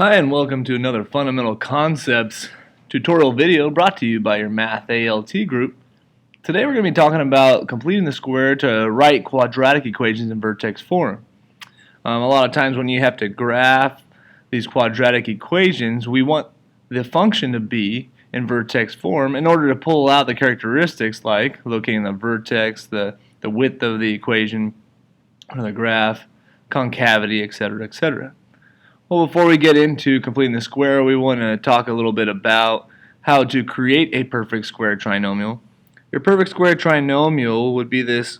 Hi and welcome to another Fundamental Concepts tutorial video brought to you by your Math ALT group. Today we're going to be talking about completing the square to write quadratic equations in vertex form. A lot of times when you have to graph these quadratic equations, we want the function to be in vertex form in order to pull out the characteristics like locating the vertex, the width of the equation, or the graph, concavity, etc., etc. Well, before we get into completing the square, we want to talk a little bit about how to create a perfect square trinomial. Your perfect square trinomial would be this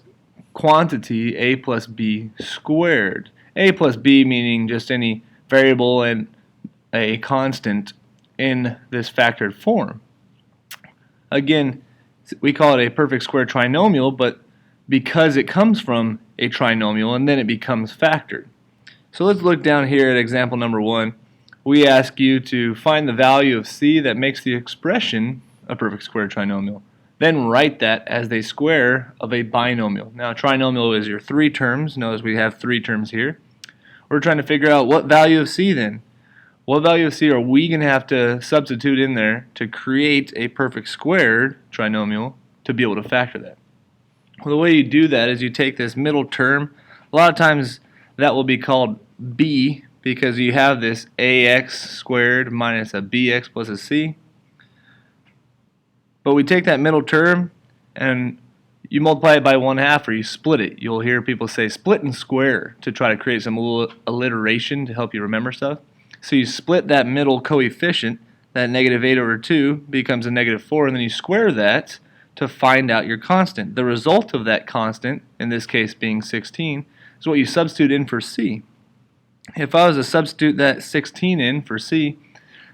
quantity a plus b squared. A plus b meaning just any variable and a constant in this factored form. Again, we call it a perfect square trinomial, but because it comes from a trinomial and then it becomes factored. So let's look down here at example number 1. We ask you to find the value of c that makes the expression a perfect square trinomial. Then write that as the square of a binomial. Now a trinomial is your three terms. Notice we have three terms here. We're trying to figure out what value of c then. What value of c are we going to have to substitute in there to create a perfect squared trinomial to be able to factor that? Well, the way you do that is you take this middle term. A lot of times that will be called b because you have this ax squared minus a bx plus a c. But we take that middle term and you multiply it by 1/2 or you split it. You'll hear people say split and square to try to create some little alliteration to help you remember stuff. So you split that middle coefficient, that -8/2 becomes a -4, and then you square that to find out your constant. The result of that constant, in this case being 16, is what you substitute in for c. If I was to substitute that 16 in for c,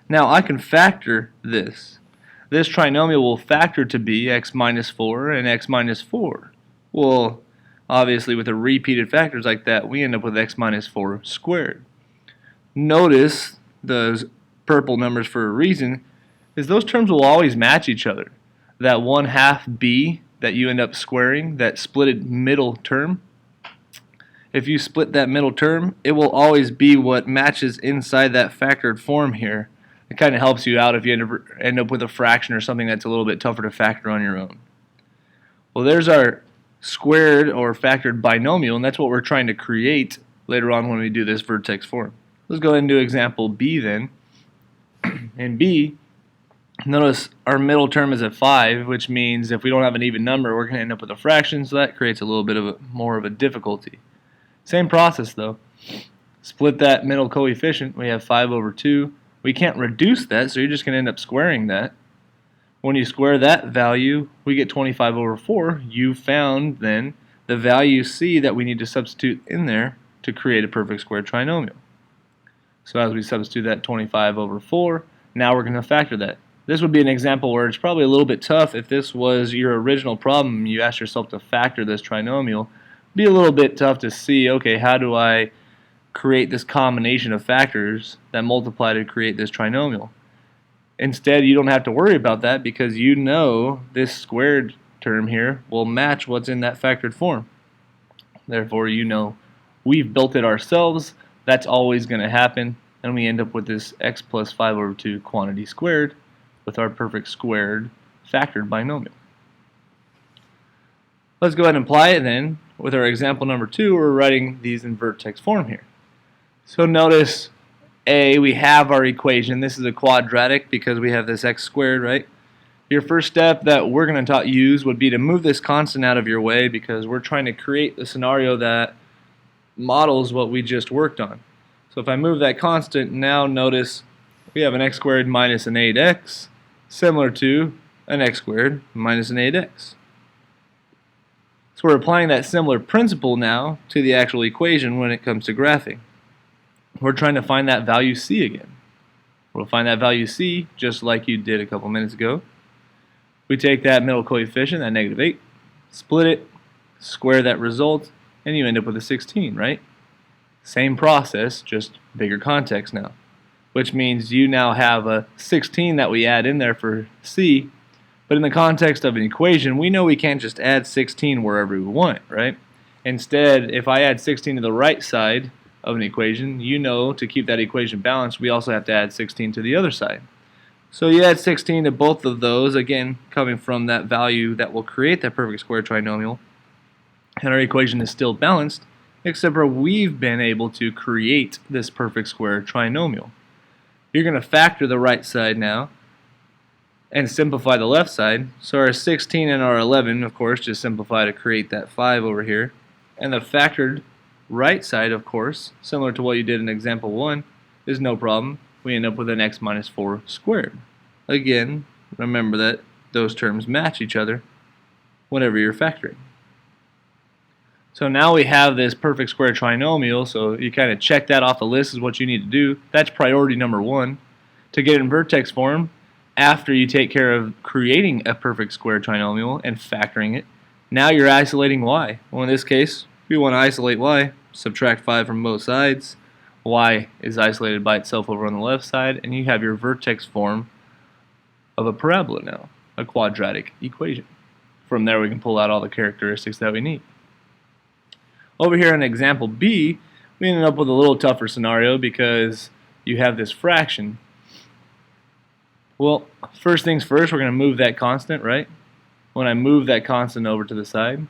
now I can factor this. This trinomial will factor to be x minus 4 and x minus 4. Well, obviously with the repeated factors like that, we end up with x minus 4 squared. Notice those purple numbers for a reason, is those terms will always match each other. That 1/2 b that you end up squaring, that splitted middle term, if you split that middle term, it will always be what matches inside that factored form here. It kind of helps you out if you end up with a fraction or something that's a little bit tougher to factor on your own. Well, there's our squared or factored binomial, and that's what we're trying to create later on when we do this vertex form. Let's go ahead and do example B then. In B, notice our middle term is at 5, which means if we don't have an even number, we're going to end up with a fraction, so that creates a little bit of more of a difficulty. Same process though. Split that middle coefficient. We have 5/2. We can't reduce that, so you're just going to end up squaring that. When you square that value, we get 25/4. You found then the value c that we need to substitute in there to create a perfect square trinomial. So as we substitute that 25/4, now we're going to factor that. This would be an example where it's probably a little bit tough if this was your original problem. You asked yourself to factor this trinomial. Be a little bit tough to see, okay, how do I create this combination of factors that multiply to create this trinomial? Instead, you don't have to worry about that because you know this squared term here will match what's in that factored form. Therefore, you know we've built it ourselves. That's always going to happen, and we end up with this x plus 5/2 quantity squared with our perfect squared factored binomial. Let's go ahead and apply it then. With our example number 2, we're writing these in vertex form here. So notice A, we have our equation. This is a quadratic because we have this x squared, right? Your first step that we're going to use would be to move this constant out of your way because we're trying to create a scenario that models what we just worked on. So if I move that constant, now notice we have an x squared minus an 8x, similar to an x squared minus an 8x. So we're applying that similar principle now to the actual equation when it comes to graphing. We're trying to find that value c again. We'll find that value c just like you did a couple minutes ago. We take that middle coefficient, that -8, split it, square that result, and you end up with a 16, right? Same process, just bigger context now. Which means you now have a 16 that we add in there for c. But in the context of an equation, we know we can't just add 16 wherever we want it, right? Instead, if I add 16 to the right side, of an equation, you know to keep that equation balanced, we also have to add 16 to the other side. So you add 16 to both of those, again, coming from that value that will create that perfect square trinomial, and our equation is still balanced, except for we've been able to create this perfect square trinomial. You're going to factor the right side now and simplify the left side. So our 16 and our 11, of course, just simplify to create that 5 over here. And the factored right side, of course, similar to what you did in example 1, is no problem. We end up with an x minus 4 squared. Again, remember that those terms match each other whenever you're factoring. So now we have this perfect square trinomial, so you kind of check that off the list is what you need to do. That's priority number 1. To get in vertex form, after you take care of creating a perfect square trinomial and factoring it, now you're isolating y. Well, in this case, if you want to isolate y, subtract 5 from both sides. Y is isolated by itself over on the left side, and you have your vertex form of a parabola now, a quadratic equation. From there we can pull out all the characteristics that we need. Over here in example B, we ended up with a little tougher scenario because you have this fraction. Well, first things first, we're going to move that constant, right? When I move that constant over to the side,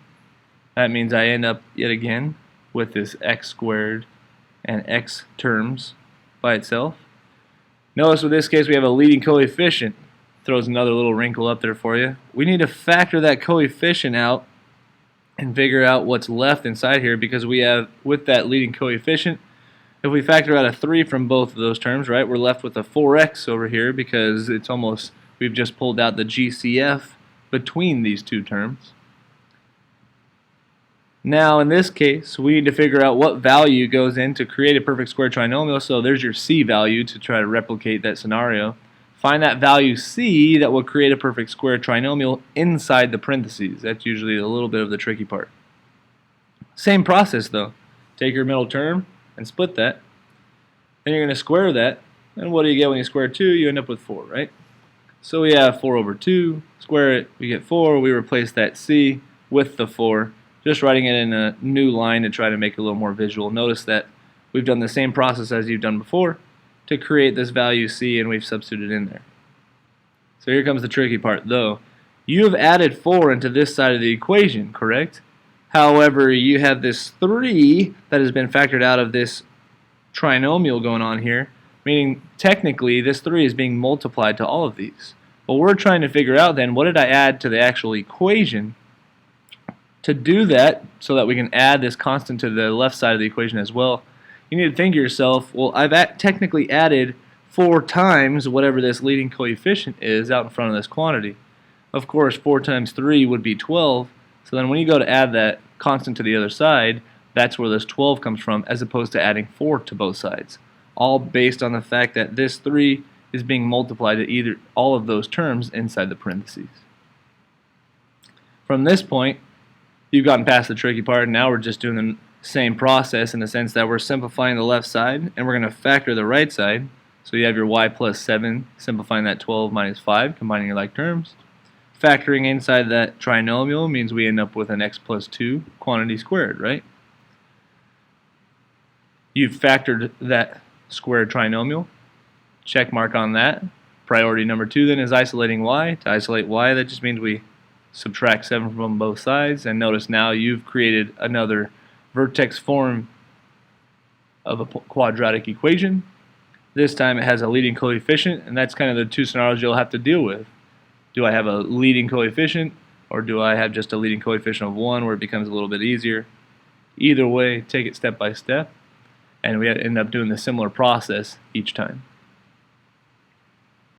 that means I end up yet again with this x squared and x terms by itself. Notice in this case we have a leading coefficient. Throws another little wrinkle up there for you. We need to factor that coefficient out and figure out what's left inside here, because we have, with that leading coefficient, if we factor out a 3 from both of those terms, right, we're left with a 4x over here because it's almost, we've just pulled out the GCF between these two terms. Now in this case, we need to figure out what value goes in to create a perfect square trinomial, so there's your C value to try to replicate that scenario. Find that value C that will create a perfect square trinomial inside the parentheses. That's usually a little bit of the tricky part. Same process though. Take your middle term and split that. Then you're going to square that. And what do you get when you square 2? You end up with 4, right? So we have 4 over 2. Square it, we get 4. We replace that C with the 4. Just writing it in a new line to try to make it a little more visual. Notice that we've done the same process as you've done before to create this value C, and we've substituted in there. So here comes the tricky part though. You have added 4 into this side of the equation, correct? However, you have this 3 that has been factored out of this trinomial going on here, meaning technically this 3 is being multiplied to all of these. Well, we're trying to figure out then, what did I add to the actual equation? To do that, so that we can add this constant to the left side of the equation as well, you need to think to yourself, well, I've technically added 4 times whatever this leading coefficient is out in front of this quantity. Of course, 4 times 3 would be 12, so then when you go to add that constant to the other side, that's where this 12 comes from, as opposed to adding 4 to both sides. All based on the fact that this 3 is being multiplied to either all of those terms inside the parentheses. From this point, you've gotten past the tricky part, and now we're just doing the same process in the sense that we're simplifying the left side, and we're going to factor the right side. So you have your y plus 7, simplifying that 12 minus 5, combining your like terms. Factoring inside that trinomial means we end up with an x plus 2 quantity squared, right? You've factored that squared trinomial. Check mark on that. Priority number 2 then is isolating y. To isolate y, that just means we subtract 7 from both sides, and notice now you've created another vertex form of a quadratic equation. This time it has a leading coefficient, and that's kind of the two scenarios you'll have to deal with. Do I have a leading coefficient, or do I have just a leading coefficient of 1 where it becomes a little bit easier? Either way, take it step by step, and we end up doing the similar process each time.